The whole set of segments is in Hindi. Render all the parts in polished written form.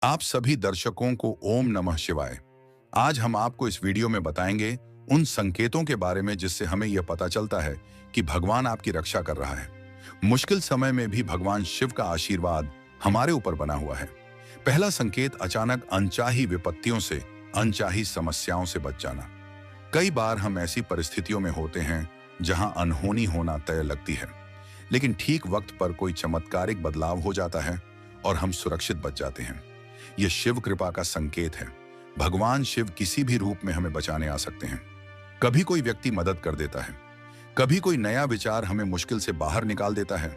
आप सभी दर्शकों को ओम नमः शिवाय। आज हम आपको इस वीडियो में बताएंगे उन संकेतों के बारे में जिससे हमें यह पता चलता है कि भगवान आपकी रक्षा कर रहा है। मुश्किल समय में भी भगवान शिव का आशीर्वाद हमारे ऊपर बना हुआ है। पहला संकेत, अचानक अनचाही विपत्तियों से, अनचाही समस्याओं से बच जाना। कई बार हम ऐसी परिस्थितियों में होते हैं जहां अनहोनी होना तय लगती है, लेकिन ठीक वक्त पर कोई चमत्कारिक बदलाव हो जाता है और हम सुरक्षित बच जाते हैं। यह शिव कृपा का संकेत है। भगवान शिव किसी भी रूप में हमें बचाने आ सकते हैं। कभी कोई व्यक्ति मदद कर देता है, कभी कोई नया विचार हमें मुश्किल से बाहर निकाल देता है,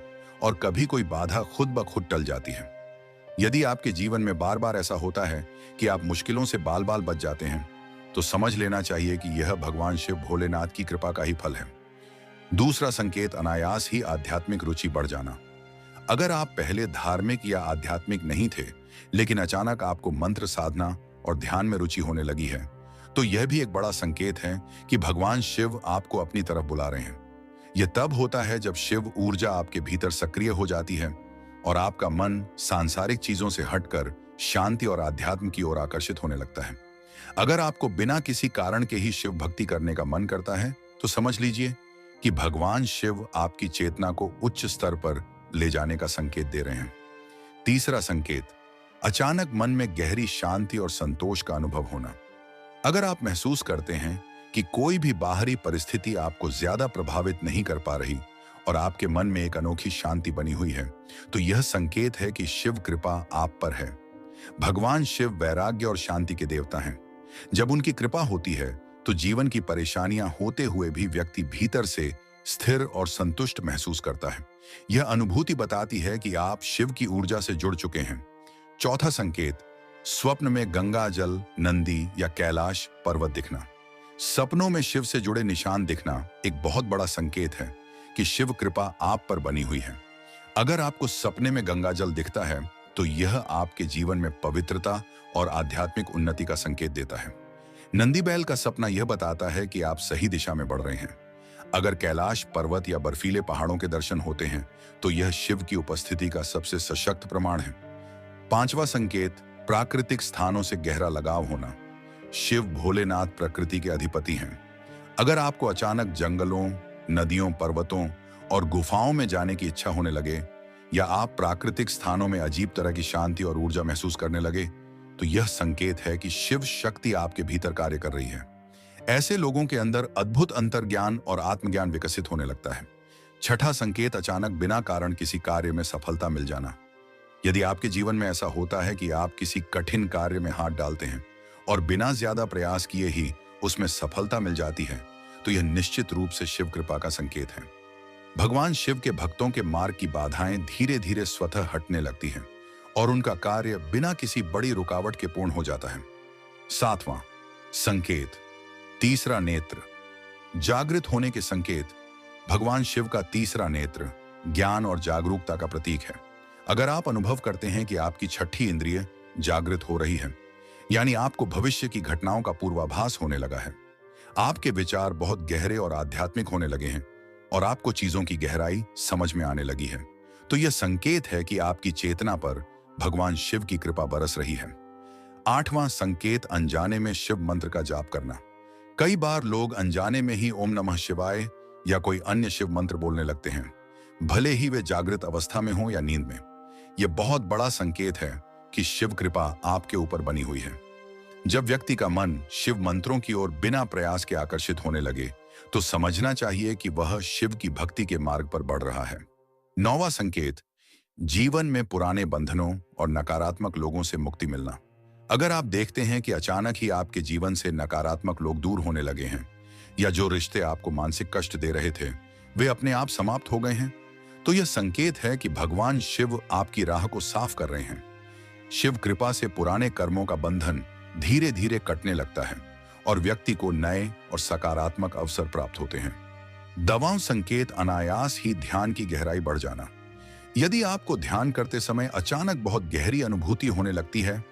और कभी कोई बाधा खुद ब खुद टल जाती है। यदि आपके जीवन में बार बार ऐसा होता है कि आप मुश्किलों से बाल बाल बच जाते हैं, तो समझ लेना चाहिए कि यह भगवान शिव भोलेनाथ की कृपा का ही फल है। दूसरा संकेत, अनायास ही आध्यात्मिक रुचि बढ़ जाना। अगर आप पहले धार्मिक या आध्यात्मिक नहीं थे, लेकिन अचानक आपको मंत्र साधना और ध्यान में रुचि होने लगी है, तो यह भी एक बड़ा संकेत है कि भगवान शिव आपको अपनी तरफ बुला रहे हैं। यह तब होता है जब शिव ऊर्जा आपके भीतर सक्रिय हो जाती है और आपका मन सांसारिक चीजों से हटकर शांति और आध्यात्म की ओर आकर्षित होने लगता है। अगर आपको बिना किसी कारण के ही शिव भक्ति करने का मन करता है, तो समझ लीजिए कि भगवान शिव आपकी चेतना को उच्च स्तर पर ले जाने का संकेत दे रहे हैं। तीसरा संकेत, अचानक मन में गहरी शांति और संतोष का अनुभव होना। अगर आप महसूस करते हैं कि कोई भी बाहरी परिस्थिति आपको ज्यादा प्रभावित नहीं कर पा रही और आपके मन में एक अनोखी शांति बनी हुई है, तो यह संकेत है कि शिव कृपा आप पर है। भगवान शिव वैराग्य और शांति के देवता हैं। जब उनकी कृपा होती है, तो जीवन की परेशानियां होते हुए भी व्यक्ति भीतर से स्थिर और संतुष्ट महसूस करता है। यह अनुभूति बताती है कि आप शिव की ऊर्जा से जुड़ चुके हैं। चौथा संकेत, स्वप्न में गंगा जल, नंदी या कैलाश पर्वत दिखना। सपनों में शिव से जुड़े निशान दिखना एक बहुत बड़ा संकेत है कि शिव कृपा आप पर बनी हुई है। अगर आपको सपने में गंगा जल दिखता है, तो यह आपके जीवन में पवित्रता और आध्यात्मिक उन्नति का संकेत देता है। नंदी बैल का सपना यह बताता है कि आप सही दिशा में बढ़ रहे हैं। अगर कैलाश पर्वत या बर्फीले पहाड़ों के दर्शन होते हैं, तो यह शिव की उपस्थिति का सबसे सशक्त प्रमाण है। पांचवा संकेत, प्राकृतिक स्थानों से गहरा लगाव होना। शिव भोलेनाथ प्रकृति के अधिपति हैं। अगर आपको अचानक जंगलों, नदियों, पर्वतों और गुफाओं में जाने की इच्छा होने लगे, या आप प्राकृतिक स्थानों में अजीब तरह की शांति और ऊर्जा महसूस करने लगे, तो यह संकेत है कि शिव शक्ति आपके भीतर कार्य कर रही है। ऐसे लोगों के अंदर अद्भुत अंतर्ज्ञान और आत्मज्ञान विकसित होने लगता है। छठा संकेत, अचानक बिना कारण किसी कार्य में सफलता मिल जाना। यदि आपके जीवन में ऐसा होता है कि आप किसी कठिन कार्य में हाथ डालते हैं और बिना ज्यादा प्रयास किए ही उसमें सफलता मिल जाती है, तो यह निश्चित रूप से शिव कृपा का संकेत है। भगवान शिव के भक्तों के मार्ग की बाधाएं धीरे धीरे स्वतः हटने लगती हैं और उनका कार्य बिना किसी बड़ी रुकावट के पूर्ण हो जाता है। सातवां संकेत, तीसरा नेत्र, जागृत होने के संकेत। भगवान शिव का तीसरा नेत्र ज्ञान और जागरूकता का प्रतीक है। अगर आप अनुभव करते हैं कि आपकी छठी इंद्रिय जागृत हो रही है, यानी आपको भविष्य की घटनाओं का पूर्वाभास होने लगा है, आपके विचार बहुत गहरे और आध्यात्मिक होने लगे हैं और आपको चीजों की गहराई समझ में आने लगी है, तो यह संकेत है कि आपकी चेतना पर भगवान शिव की कृपा बरस रही है। आठवां संकेत, अनजाने में शिव मंत्र का जाप करना। कई बार लोग अनजाने में ही ओम नमः शिवाय या कोई अन्य शिव मंत्र बोलने लगते हैं, भले ही वे जागृत अवस्था में हो या नींद में। यह बहुत बड़ा संकेत है कि शिव कृपा आपके ऊपर बनी हुई है। जब व्यक्ति का मन शिव मंत्रों की ओर बिना प्रयास के आकर्षित होने लगे, तो समझना चाहिए कि वह शिव की भक्ति के मार्ग पर बढ़ रहा है। नौवां संकेत, जीवन में पुराने बंधनों और नकारात्मक लोगों से मुक्ति मिलना। अगर आप देखते हैं कि अचानक ही आपके जीवन से नकारात्मक लोग दूर होने लगे हैं, या जो रिश्ते आपको मानसिक कष्ट दे रहे थे वे अपने आप समाप्त हो गए हैं, तो यह संकेत है कि भगवान शिव आपकी राह को साफ कर रहे हैं। शिव कृपा से पुराने कर्मों का बंधन धीरे धीरे कटने लगता है और व्यक्ति को नए और सकारात्मक अवसर प्राप्त होते हैं। दवाओं संकेत, अनायास ही ध्यान की गहराई बढ़ जाना। यदि आपको ध्यान करते समय अचानक बहुत गहरी अनुभूति होने लगती है,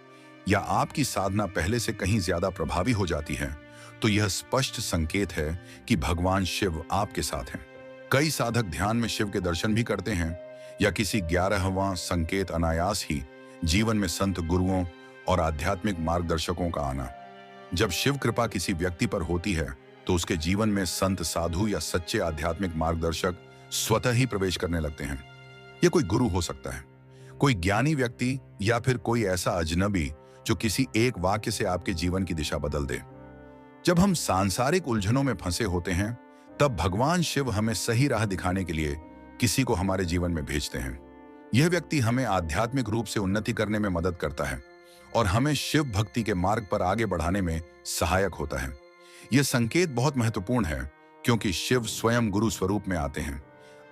या आपकी साधना पहले से कहीं ज्यादा प्रभावी हो जाती है, तो यह स्पष्ट संकेत है कि भगवान शिव आपके साथ हैं। कई साधक ध्यान में शिव के दर्शन भी करते हैं, या किसी 11वां संकेत, अनायास ही जीवन में संत, गुरुओं और आध्यात्मिक मार्गदर्शकों का आना। जब शिव कृपा किसी व्यक्ति पर होती है तो उसके जीवन में संत, साधु या सच्चे आध्यात्मिक मार्गदर्शक स्वतः ही प्रवेश करने लगते हैं। यह कोई गुरु हो सकता है, कोई ज्ञानी व्यक्ति, या फिर कोई ऐसा अजनबी जो किसी एक वाक्य से आपके जीवन की दिशा बदल दे। जब हम सांसारिक उलझनों में फंसे होते हैं तब भगवान शिव हमें सही राह दिखाने के लिए किसी को हमारे जीवन में भेजते हैं। यह व्यक्ति हमें आध्यात्मिक रूप से उन्नति करने में मदद करता है और हमें शिव भक्ति के मार्ग पर आगे बढ़ाने में सहायक होता है। यह संकेत बहुत महत्वपूर्ण है क्योंकि शिव स्वयं गुरु स्वरूप में आते हैं।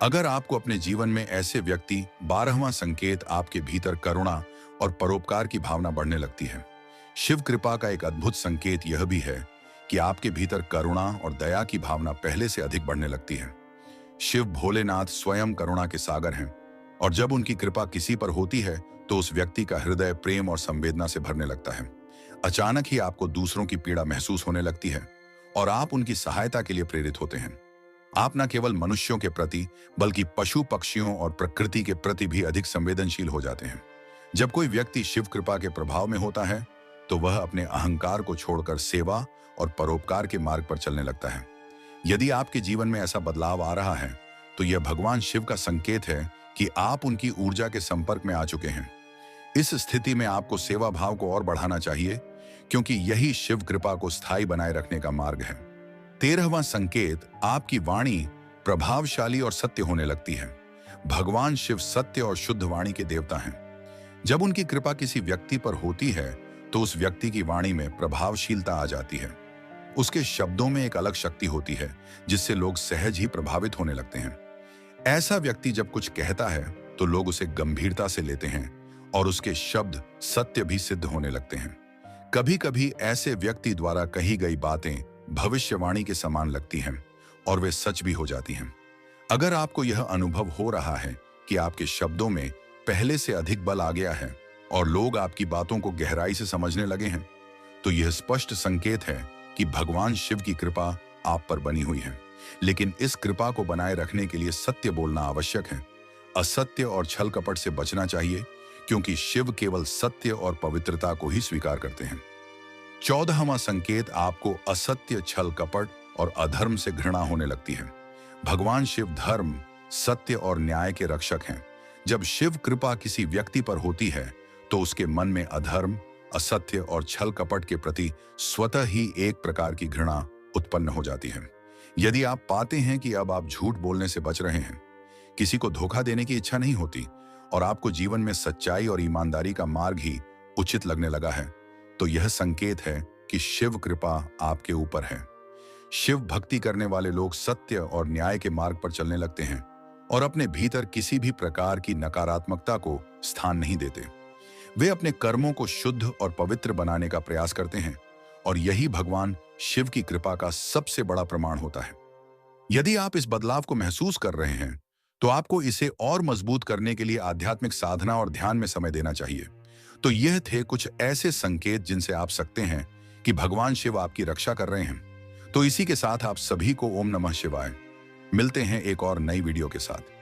अगर आपको अपने जीवन में ऐसे व्यक्ति 12वां संकेत, आपके भीतर करुणा और परोपकार की भावना बढ़ने लगती है। शिव कृपा का एक अद्भुत संकेत यह भी है कि आपके भीतर करुणा और दया की भावना पहले से अधिक बढ़ने लगती है। शिव भोलेनाथ स्वयं करुणा के सागर हैं और जब उनकी कृपा किसी पर होती है तो उस व्यक्ति का हृदय प्रेम और संवेदना से भरने लगता है। अचानक ही आपको दूसरों की पीड़ा महसूस होने लगती है और आप उनकी सहायता के लिए प्रेरित होते हैं। आप न केवल मनुष्यों के प्रति बल्कि पशु, पक्षियों और प्रकृति के प्रति भी अधिक संवेदनशील हो जाते हैं। जब कोई व्यक्ति शिव कृपा के प्रभाव में होता है तो वह अपने अहंकार को छोड़कर सेवा और परोपकार के मार्ग पर चलने लगता है। यदि आपके जीवन में ऐसा बदलाव आ रहा है तो यह भगवान शिव का संकेत है कि आप उनकी ऊर्जा के संपर्क में आ चुके हैं। इस स्थिति में आपको सेवा भाव को और बढ़ाना चाहिए क्योंकि यही शिव कृपा को स्थायी बनाए रखने का मार्ग है। 13वां संकेत, आपकी वाणी प्रभावशाली और सत्य होने लगती है। भगवान शिव सत्य और शुद्ध वाणी के देवता हैं। जब उनकी कृपा किसी व्यक्ति पर होती है तो उस व्यक्ति की वाणी में प्रभावशीलता आ जाती है। उसके शब्दों में एक अलग शक्ति होती है जिससे लोग सहज ही प्रभावित होने लगते हैं। ऐसा व्यक्ति जब कुछ कहता है तो लोग उसे गंभीरता से लेते हैं और उसके शब्द सत्य भी सिद्ध होने लगते हैं। कभी कभी ऐसे व्यक्ति द्वारा कही गई बातें भविष्यवाणी के समान लगती हैं और वे सच भी हो जाती हैं। अगर आपको यह अनुभव हो रहा है कि आपके शब्दों में पहले से अधिक बल आ गया है और लोग आपकी बातों को गहराई से समझने लगे हैं, तो यह स्पष्ट संकेत है कि भगवान शिव की कृपा आप पर बनी हुई है। लेकिन इस कृपा को बनाए रखने के लिए सत्य बोलना आवश्यक है। असत्य और छल कपट से बचना चाहिए क्योंकि शिव केवल सत्य और पवित्रता को ही स्वीकार करते हैं। 14वां संकेत, आपको असत्य, छल कपट और अधर्म से घृणा होने लगती है। भगवान शिव धर्म, सत्य और न्याय के रक्षक हैं। जब शिव कृपा किसी व्यक्ति पर होती है तो उसके मन में अधर्म, असत्य और छल कपट के प्रति स्वतः ही एक प्रकार की घृणा उत्पन्न हो जाती है। यदि आप पाते हैं कि अब आप झूठ बोलने से बच रहे हैं, किसी को धोखा देने की इच्छा नहीं होती और आपको जीवन में सच्चाई और ईमानदारी का मार्ग ही उचित लगने लगा है, तो यह संकेत है कि शिव कृपा आपके ऊपर है। शिव भक्ति करने वाले लोग सत्य और न्याय के मार्ग पर चलने लगते हैं और अपने भीतर किसी भी प्रकार की नकारात्मकता को स्थान नहीं देते। वे अपने कर्मों को शुद्ध और पवित्र बनाने का प्रयास करते हैं और यही भगवान शिव की कृपा का सबसे बड़ा प्रमाण होता है। यदि आप इस बदलाव को महसूस कर रहे हैं तो आपको इसे और मजबूत करने के लिए आध्यात्मिक साधना और ध्यान में समय देना चाहिए। तो यह थे कुछ ऐसे संकेत जिनसे आप सकते हैं कि भगवान शिव आपकी रक्षा कर रहे हैं। तो इसी के साथ आप सभी को ओम नमः शिवाय। मिलते हैं एक और नई वीडियो के साथ।